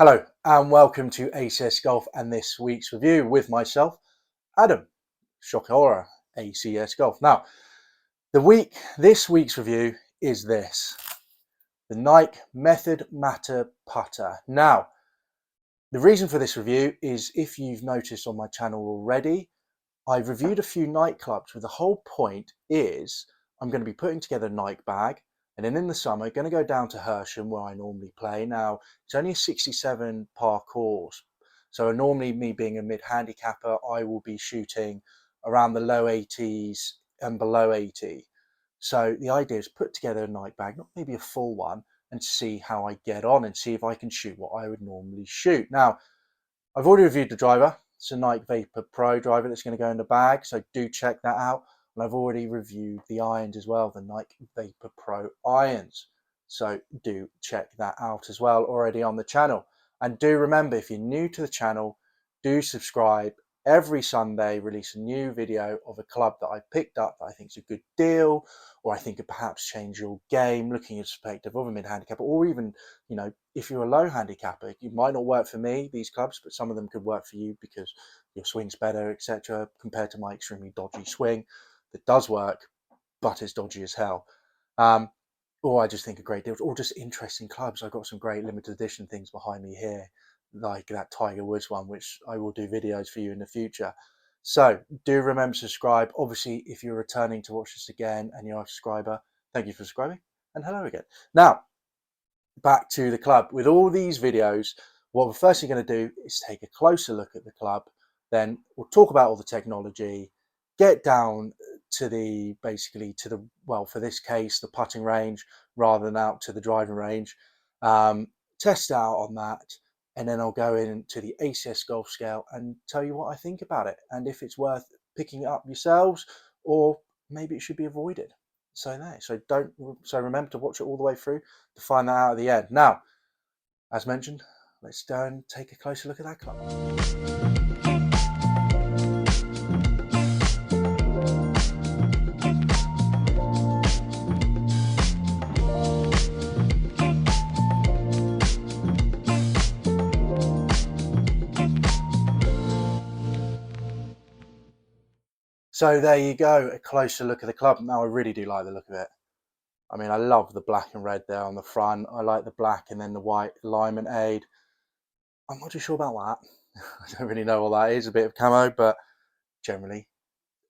Hello and welcome to ACS Golf and this week's review with myself, Adam, shock horror, ACS Golf. Now, this week's review is the Nike Method Matter putter. Now, the reason for this review is if you've noticed on my channel already, I've reviewed a few Nike clubs where the whole point is I'm going to be putting together a Nike bag. And then in the summer, going to go down to Hersham where I normally play. Now, it's only a 67 par course. So normally me being a mid-handicapper, I will be shooting around the low 80s and below 80. So the idea is put together a Nike bag, not maybe a full one, and see how I get on and see if I can shoot what I would normally shoot. Now, I've already reviewed the driver. It's a Nike Vapor Pro driver that's going to go in the bag. So do check that out. And I've already reviewed the irons as well, the Nike Vapor Pro irons. So do check that out as well already on the channel. And do remember, if you're new to the channel, do subscribe. Every Sunday release a new video of a club that I picked up that I think is a good deal, or I think could perhaps change your game, looking at the perspective of a mid-handicapper, or even, if you're a low handicapper, it might not work for me, these clubs, but some of them could work for you because your swing's better, etc., compared to my extremely dodgy swing that does work, but is dodgy as hell. Or I just think a great deal, or just interesting clubs. I've got some great limited edition things behind me here, like that Tiger Woods one, which I will do videos for you in the future. So do remember to subscribe. Obviously, if you're returning to watch this again and you're a subscriber, thank you for subscribing, and hello again. Now, back to the club. With all these videos, what we're firstly going to do is take a closer look at the club. Then we'll talk about all the technology, get down to for this case, the putting range rather than out to the driving range, test out on that, and then I'll go into the ACS golf scale and tell you what I think about it and if it's worth picking up yourselves or maybe it should be avoided. So remember to watch it all the way through to find that out at the end. Now, as mentioned, let's go and take a closer look at that club. So there you go, a closer look at the club. Now I really do like the look of it. I mean, I love the black and red there on the front. I like the black and then the white alignment aid. I'm not too sure about that. I don't really know what that is, a bit of camo, but generally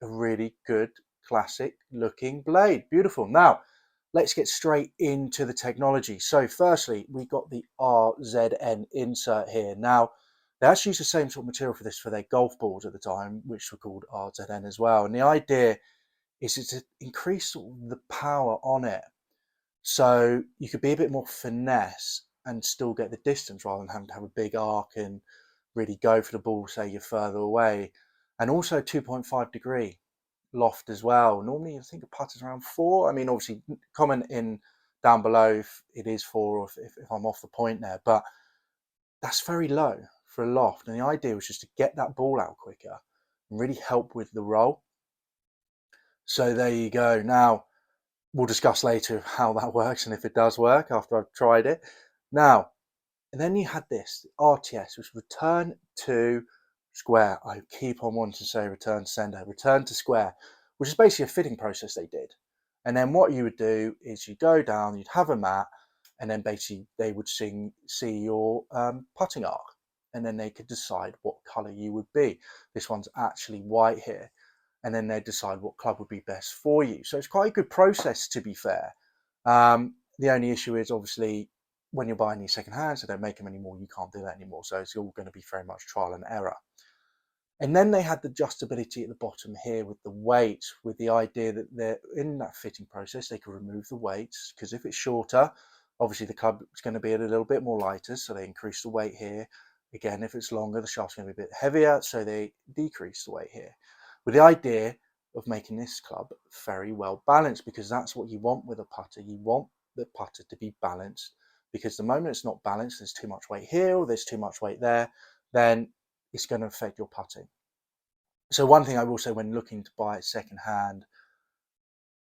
a really good classic looking blade. Beautiful. Now, let's get straight into the technology. So firstly, we got the RZN insert here. Now, they actually used the same sort of material for this for their golf balls at the time, which were called RZN as well. And the idea is to increase the power on it. So you could be a bit more finesse and still get the distance rather than having to have a big arc and really go for the ball, say you're further away. And also 2.5 degree loft as well. Normally I think a putter's around 4. I mean, obviously comment in down below if it is 4 or if I'm off the point there, but that's very low for a loft. And the idea was just to get that ball out quicker and really help with the roll. So there you go. Now, we'll discuss later how that works and if it does work after I've tried it. Now, and then you had this RTS, which return to square. I keep on wanting to say return to sender, return to square, which is basically a fitting process they did. And then what you would do is you go down, you'd have a mat, and then basically they would see your putting arc, and then they could decide what color you would be. This one's actually white here. And then they'd decide what club would be best for you. So it's quite a good process, to be fair. The only issue is obviously when you're buying these second hands, they don't make them anymore, you can't do that anymore. So it's all going to be very much trial and error. And then they had the adjustability at the bottom here with the weight, with the idea that they're in that fitting process, they can remove the weights, because if it's shorter, obviously the club is going to be a little bit more lighter, so they increase the weight here. Again, if it's longer, the shaft's going to be a bit heavier, so they decrease the weight here. With the idea of making this club very well balanced, because that's what you want with a putter. You want the putter to be balanced, because the moment it's not balanced, there's too much weight here or there's too much weight there, then it's going to affect your putting. So one thing I will say when looking to buy it second hand,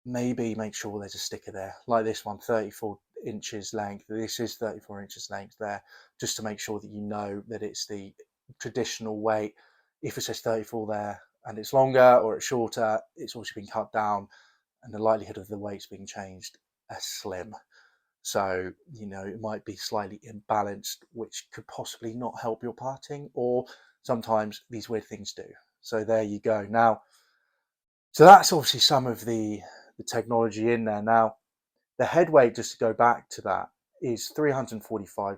maybe make sure there's a sticker there, like this one, 34 inches length. This is 34 inches length there, just to make sure that you know that it's the traditional weight. If it says 34 there and it's longer or it's shorter, it's also been cut down, and the likelihood of the weights being changed are slim. So, it might be slightly imbalanced, which could possibly not help your putting, or sometimes these weird things do. So there you go. Now, so that's obviously some of the technology in there. Now, the head weight, just to go back to that, is 345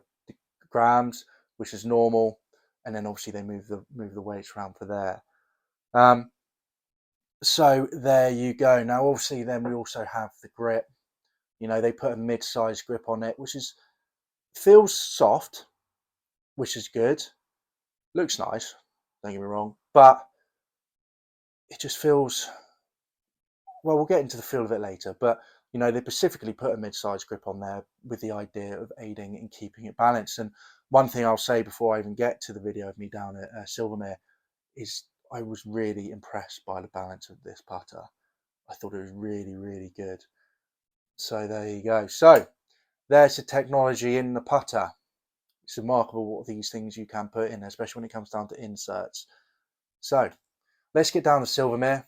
grams, which is normal. And then obviously they move the weights around for there. So there you go. Now, obviously, then we also have the grip. They put a mid-size grip on it, which feels soft, which is good. Looks nice, don't get me wrong, but it just feels, well, we'll get into the feel of it later, but they specifically put a mid-size grip on there with the idea of aiding in keeping it balanced. And one thing I'll say before I even get to the video of me down at Silvermere is I was really impressed by the balance of this putter. I thought it was really, really good. So there you go. So there's the technology in the putter. It's remarkable what these things you can put in, especially when it comes down to inserts. So let's get down to Silvermere,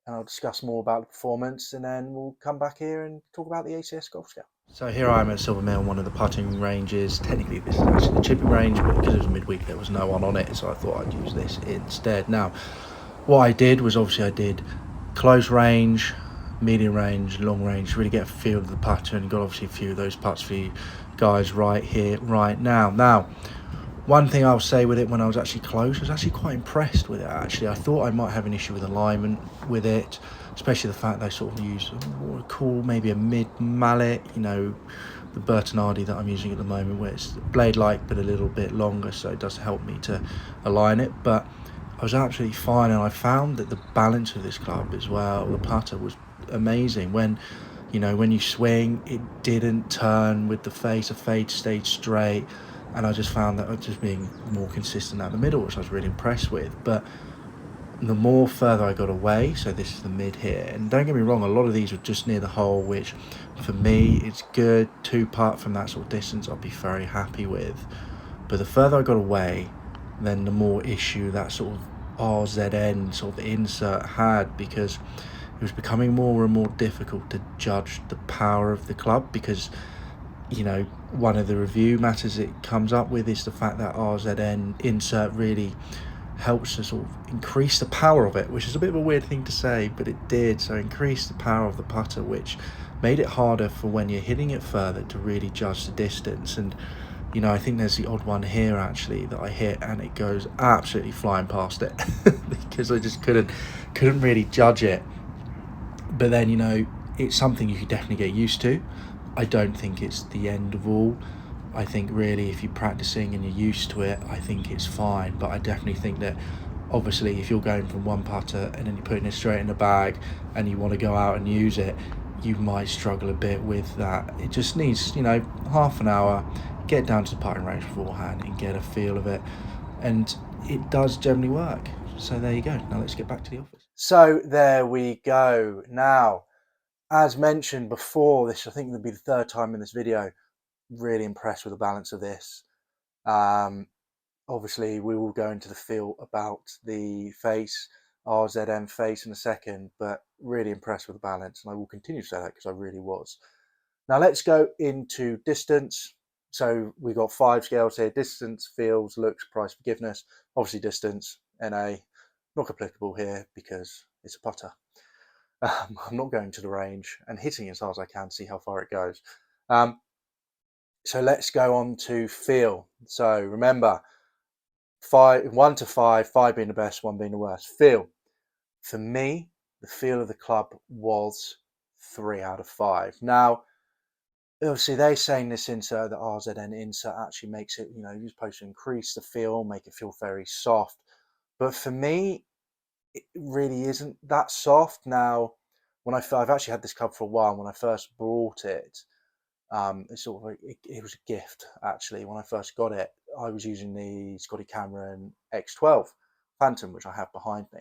and I'll discuss more about the performance, and then we'll come back here and talk about the ACS Golf Scale. So here I am at Silvermere on one of the putting ranges. Technically this is actually the chipping range, but because it was midweek there was no one on it, so I thought I'd use this instead. Now, what I did was obviously I did close range, medium range, long range, really get a feel of the putter, and got obviously a few of those putts for you guys right here, right now. Now, one thing I'll say with it, when I was actually close, I was actually quite impressed with it. Actually, I thought I might have an issue with alignment with it, especially the fact they sort of use what I call maybe a mid mallet, the Bertinardi that I'm using at the moment, where it's blade-like but a little bit longer, so it does help me to align it. But I was absolutely fine, and I found that the balance of this club as well, the putter, was amazing. When you swing, it didn't turn with the face, a fade stayed straight, and I just found that I was just being more consistent out the middle, which I was really impressed with. But the more further I got away, so this is the mid here, and don't get me wrong, a lot of these were just near the hole, which for me it's good. 2-putt from that sort of distance I'll be very happy with. But the further I got away, then the more issue that sort of RZN sort of insert had, because it was becoming more and more difficult to judge the power of the club, because one of the review matters it comes up with is the fact that RZN insert really helps to sort of increase the power of it, which is a bit of a weird thing to say, but it did. So increase the power of the putter, which made it harder for when you're hitting it further to really judge the distance. And I think there's the odd one here actually that I hit and it goes absolutely flying past it because I just couldn't really judge it. But then it's something you could definitely get used to. I don't think it's the end of all. I think really if you're practicing and you're used to it, I think it's fine. But I definitely think that obviously if you're going from one putter and then you're putting it straight in the bag and you want to go out and use it, you might struggle a bit with that. It just needs half an hour, get down to the putting range beforehand and get a feel of it, and it does generally work. So there you go. Now let's get back to the office. So there we go. Now, as mentioned before, this I think will be the third time in this video, really impressed with the balance of this. Obviously we will go into the feel about the face, RZM face, in a second, but really impressed with the balance, and I will continue to say that because I really was. Now let's go into distance. So we've got 5 scales here: distance, feels, looks, price, forgiveness. Obviously distance, NA, not applicable here because it's a putter. I'm not going to the range and hitting as hard as I can to see how far it goes. So let's go on to feel. So remember, 1 to 5, 5 being the best, 1 being the worst. Feel. For me, the feel of the club was 3 out of 5. Now, obviously they're saying this insert, the RZN insert, actually makes it, you're supposed to increase the feel, make it feel very soft. But for me, it really isn't that soft. Now, I've actually had this club for a while. When I first bought it, it was a gift actually. When I first got it, I was using the Scotty Cameron X12 Phantom, which I have behind me,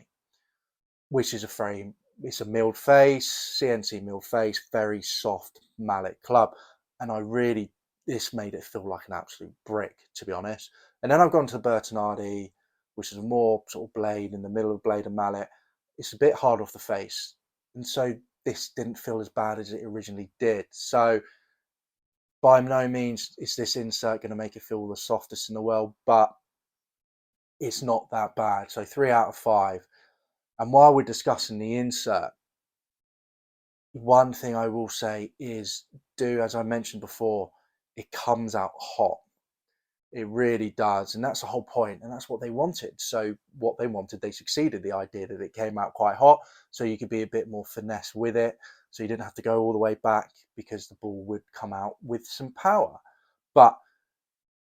which is it's a milled face, CNC milled face, very soft mallet club. and this made it feel like an absolute brick, to be honest. And then I've gone to the Bertinardi, which is a more sort of blade in the middle of blade and mallet. It's a bit hard off the face, and so this didn't feel as bad as it originally did. So by no means is this insert going to make it feel the softest in the world, but it's not that bad. So 3 out of 5. And while we're discussing the insert, one thing I will say is, as I mentioned before, it comes out hot. It really does. And that's the whole point. And that's what they wanted. So what they wanted, they succeeded. The idea that it came out quite hot, so you could be a bit more finesse with it. So you didn't have to go all the way back because the ball would come out with some power. But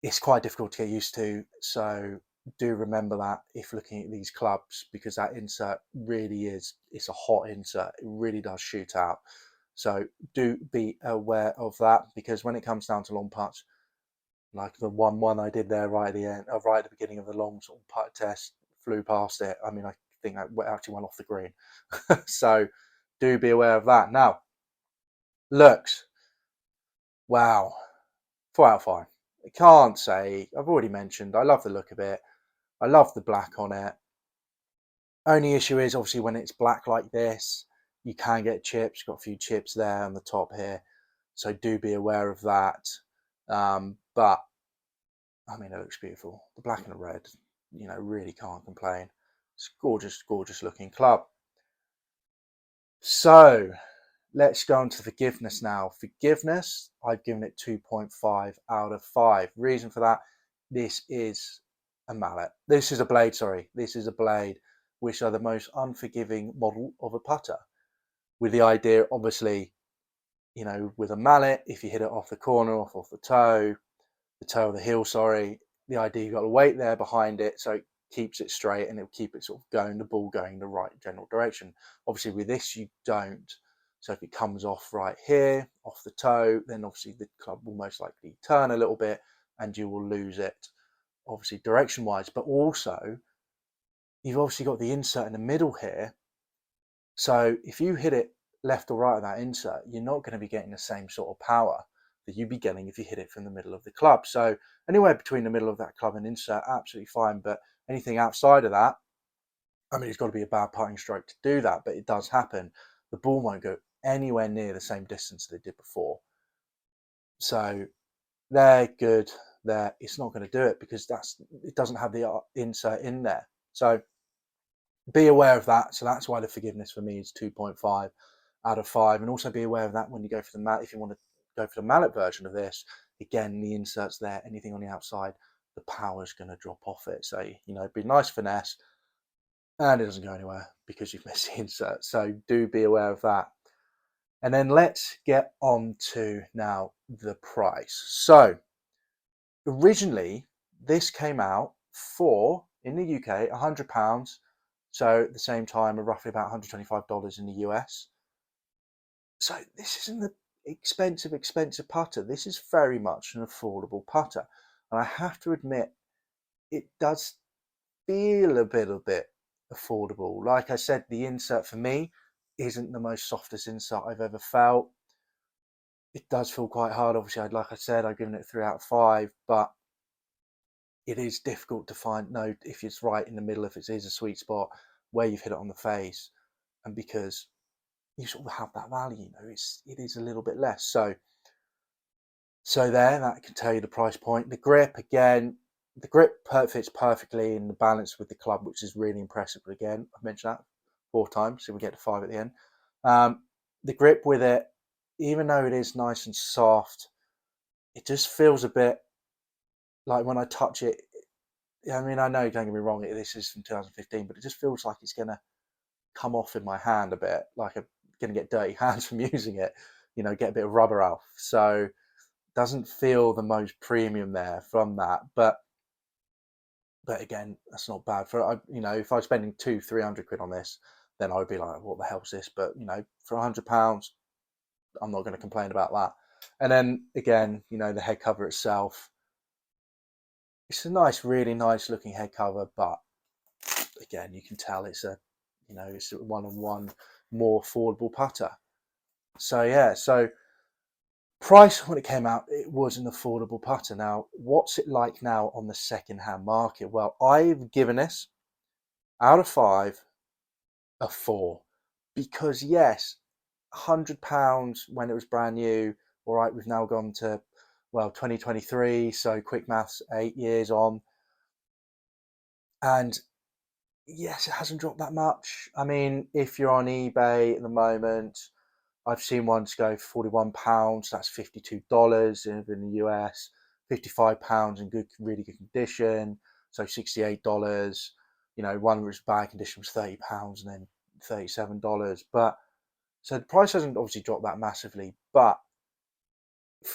it's quite difficult to get used to. So do remember that if looking at these clubs, because that insert really it's a hot insert. It really does shoot out. So do be aware of that, because when it comes down to long putts, like the 1-1 I did there right at the end, right at the beginning of the long sort of putt test, flew past it. I mean, I think I actually went off the green. So do be aware of that. Now, looks, wow, 4 out of 5. I can't say, I've already mentioned, I love the look of it. I love the black on it. Only issue is obviously when it's black like this, you can get chips. Got a few chips there on the top here, so do be aware of that. But I mean, it looks beautiful. The black and the red, really can't complain. It's gorgeous, gorgeous looking club. So let's go on to forgiveness now. Forgiveness, I've given it 2.5 out of 5. Reason for that, this is a mallet. This is a blade, sorry. This is a blade, which are the most unforgiving model of a putter. With the idea, obviously, with a mallet, if you hit it off the corner, off the toe of the heel, sorry, the idea you've got a weight there behind it, so it keeps it straight and it'll keep it sort of going, the ball going the right general direction. Obviously with this, you don't. So if it comes off right here, off the toe, then obviously the club will most likely turn a little bit and you will lose it, obviously direction wise. But also, you've obviously got the insert in the middle here. So if you hit it left or right of that insert, you're not going to be getting the same sort of power that you'd be getting if you hit it from the middle of the club. So anywhere between the middle of that club and insert, absolutely fine. But anything outside of that, I mean, it's got to be a bad putting stroke to do that, but it does happen. The ball won't go anywhere near the same distance that it did before. So they're good there. It's not going to do it because it doesn't have the insert in there. So be aware of that. So that's why the forgiveness for me is 2.5 out of 5. And also be aware of that when you go for the mallet. If you want to go for the mallet version of this, again, the insert's there. Anything on the outside, the power's going to drop off it. So, be nice finesse, and it doesn't go anywhere because you've missed the insert. So do be aware of that. And then let's get on to now the price. So originally, this came out for, in the UK, £100. So at the same time, roughly about $125 in the US. So this isn't the expensive putter. This is very much an affordable putter. And I have to admit, it does feel a bit affordable. Like I said, the insert for me isn't the most softest insert I've ever felt. It does feel quite hard. Obviously, like I said, I've given it 3 out of 5, but it is difficult to know if it's right in the middle, if it is a sweet spot where you've hit it on the face. And because you sort of have that value, it is a little bit less. So there, that can tell you the price point. The grip, again, the grip fits perfectly in the balance with the club, which is really impressive. But again, I've mentioned that 4 times, so we get to 5 at the end. The grip with it, even though it is nice and soft, it just feels a bit like when I touch it. I mean, I know, don't get me wrong, this is from 2015, but it just feels like it's going to come off in my hand a bit, like I'm going to get dirty hands from using it, get a bit of rubber off. So doesn't feel the most premium there from that, but again, that's not bad for, if I was spending 200-300 quid on this, then I would be like, what the hell's this? But for £100, I'm not going to complain about that. And then again, the head cover itself, it's a really nice looking head cover, but again, you can tell it's a one-on-one more affordable putter. So yeah, so Price when it came out, it was an affordable putter. Now, what's it like now on the second-hand market? Well, I've given this out of 5 a 4 because yes, £100 when it was brand new. All right, we've now gone to 2023, so quick maths, 8 years on, and yes, it hasn't dropped that much. I mean, if you're on eBay at the moment, I've seen ones go for £41. That's $52 in the US. £55 in good, really good condition. So $68. You know, one which was bad condition was £30 and then $37. But so the price hasn't obviously dropped that massively. But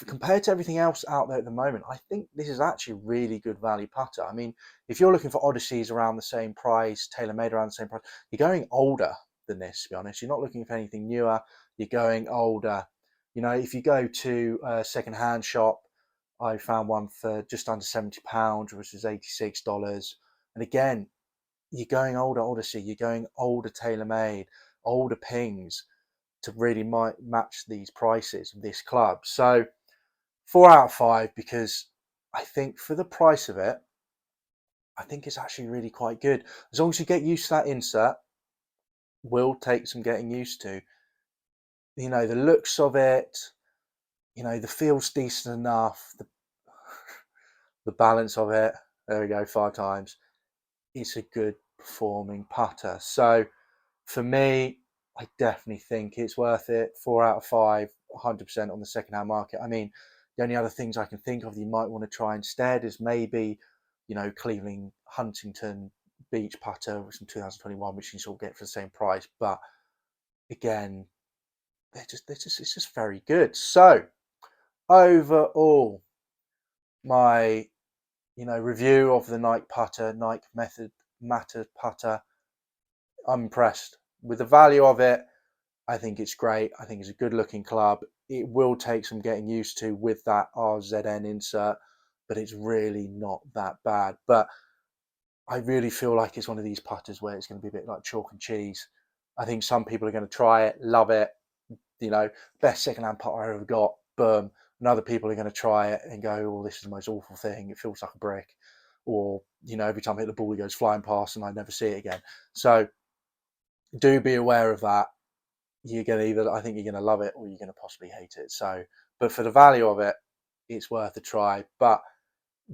compared to everything else out there at the moment, I think this is actually a really good value putter. I mean, if you're looking for Odysseys around the same price, TaylorMade around the same price, you're going older than this, to be honest. You're not looking for anything newer, you're going older. You know, if you go to a second-hand shop, I found one for just under £70, which is $86. And again, you're going older Odyssey, you're going older TaylorMade, older Pings to really match these prices of this club. So 4 out of 5 because I think for the price of it, I think it's actually really quite good. As long as you get used to that insert, will take some getting used to. You know, the looks of it, you know, the feel's decent enough, the balance of it, there we go, 5 times. It's a good performing putter. So for me, I definitely think it's worth it. 4 out of 5, 100% on the second-hand market. I mean, the only other things I can think of that you might want to try instead is maybe, you know, Cleveland Huntington Beach putter, which in 2021, which you can sort of get for the same price. But again, it's just very good. So overall, my review of the Nike putter, Nike Matter putter, I'm impressed with the value of it. I think it's great. I think it's a good looking club. It will take some getting used to with that RZN insert, but it's really not that bad. But I really feel like it's one of these putters where it's going to be a bit like chalk and cheese. I think some people are going to try it, love it, you know, best second-hand putter I ever got, boom. And other people are going to try it and go, oh, this is the most awful thing. It feels like a brick. Or, you know, every time I hit the ball, it goes flying past and I never see it again. So do be aware of that. You're going to either, I think you're going to love it or you're going to possibly hate it. So, but for the value of it, it's worth a try. But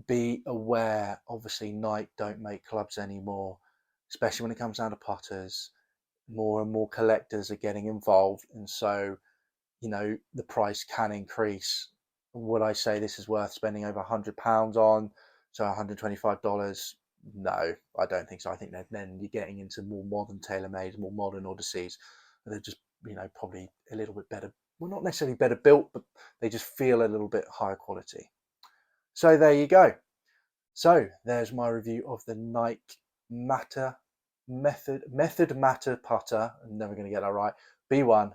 be aware, obviously, Nike don't make clubs anymore, especially when it comes down to putters. More and more collectors are getting involved, and so you know the price can increase. Would I say this is worth spending over £100 on? So $125? No, I don't think so. I think that then you're getting into more modern TaylorMade, more modern Odysseys. They're just probably a little bit better. Well, not necessarily better built, but they just feel a little bit higher quality. So there you go. So there's my review of the Nike Method Matter putter. I'm never going to get that right. B1-07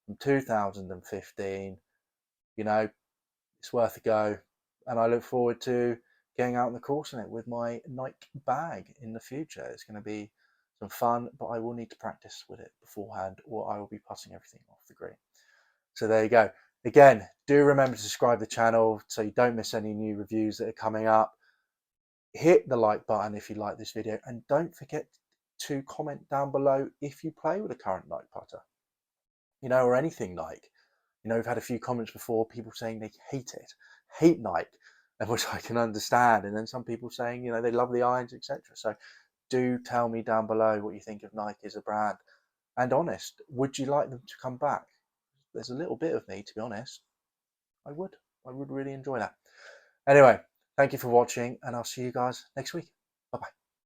from 2015. You know, it's worth a go, and I look forward to getting out on the course in it with my Nike bag in the future. It's going to be some fun, but I will need to practice with it beforehand, or I will be putting everything off the green. So there you go. Again, do remember to subscribe to the channel so you don't miss any new reviews that are coming up. Hit the like button if you like this video, and don't forget to comment down below if you play with a current Nike putter, or anything Nike. We've had a few comments before, people saying they hate Nike, which I can understand, and then some people saying they love the irons, etc. So do tell me down below what you think of Nike as a brand, and honest, would you like them to come back? There's a little bit of me, to be honest. I would really enjoy that. Anyway, thank you for watching, and I'll see you guys next week. Bye bye.